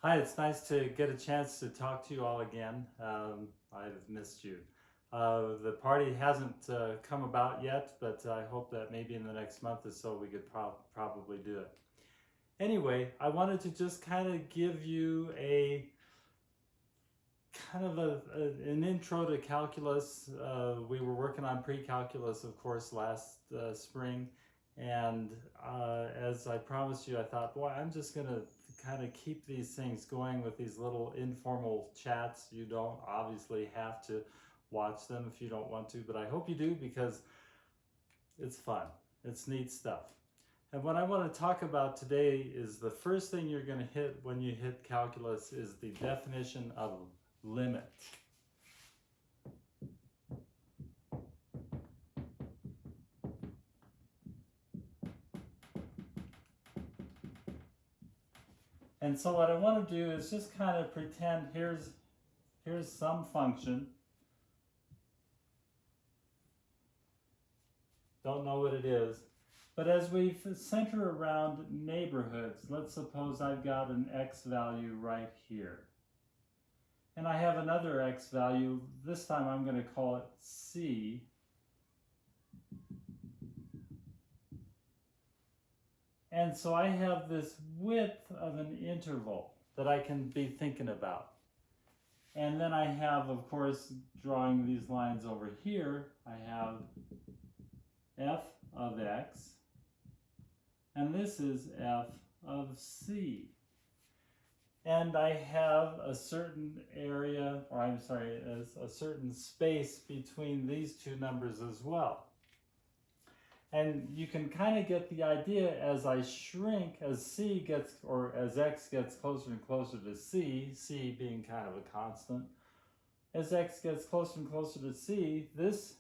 Hi, it's nice to get a chance to talk to you all again. I've missed you. The party hasn't come about yet, but I hope that maybe in the next month or so we could probably do it. Anyway, I wanted to just kind of give you a an intro to calculus. We were working on pre-calculus, of course, last spring. And as I promised you, I thought, boy, I'm just going to kind of keep these things going with these little informal chats. You don't obviously have to watch them if you don't want to, but I hope you do because it's fun. It's neat stuff. And what I want to talk about today is the first thing you're going to hit when you hit calculus is the definition of limit. And so what I want to do is just kind of pretend here's some function. Don't know what it is. But as we center around neighborhoods, let's suppose I've got an x value right here. And I have another x value. This time I'm going to call it c. And so I have this width of an interval that I can be thinking about. And then I have, of course, drawing these lines over here, I have f of x, and this is f of c. And I have a certain area, or I'm sorry, a certain space between these two numbers as well. And you can kind of get the idea as I shrink, as c gets, or as x gets closer and closer to c being kind of a constant, as x gets closer and closer to c, this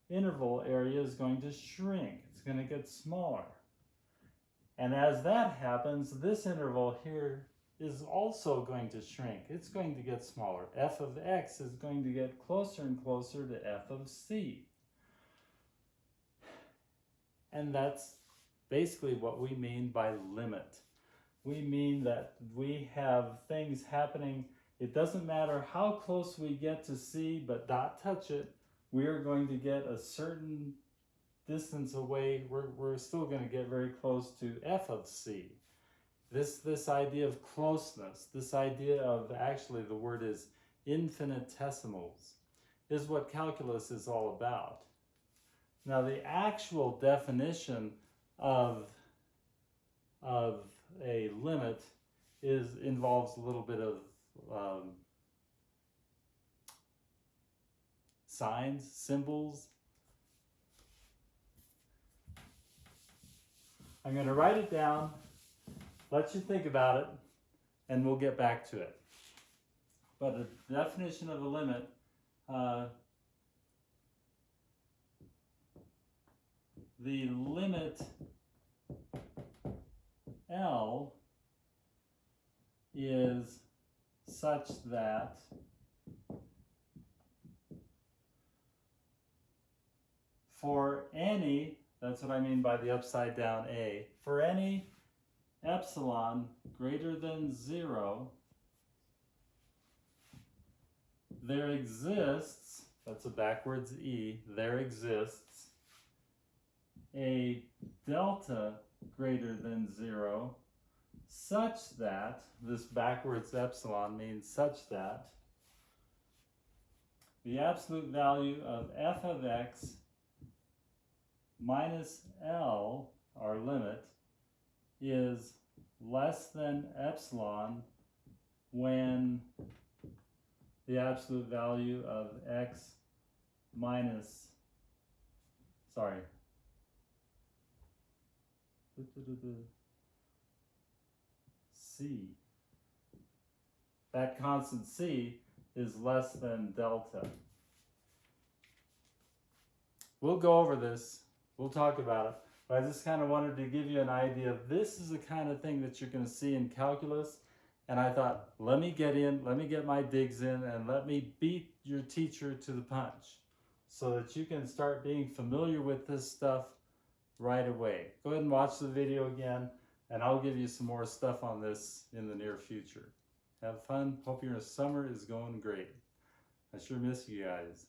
interval area is going to shrink. It's going to get smaller. And as that happens, this interval here is also going to shrink. It's going to get smaller. F of x is going to get closer and closer to f of c. And that's basically what we mean by limit. We mean that we have things happening. It doesn't matter how close we get to c, but not touch it. We are going to get a certain distance away. We're still going to get very close to f of c. This idea of closeness, this idea of, actually the word is infinitesimals, is what calculus is all about. Now the actual definition of a limit involves a little bit of signs, symbols. I'm going to write it down, let you think about it, and we'll get back to it. But a definition of a limit, the limit L is such that for any, that's what I mean by the upside down A, for any epsilon greater than 0, there exists, that's a backwards E, there exists a delta greater than 0 such that, this backwards epsilon means such that, the absolute value of f of x minus L, our limit, is less than epsilon when the absolute value of x minus, c, that constant c is less than delta. We'll go over this, we'll talk about it, but I just kind of wanted to give you an idea of this is the kind of thing that you're going to see in calculus. And I thought, let me get my digs in, and let me beat your teacher to the punch so that you can start being familiar with this stuff right away. Go ahead and watch the video again, and I'll give you some more stuff on this in the near future. Have fun. Hope your summer is going great. I sure miss you guys.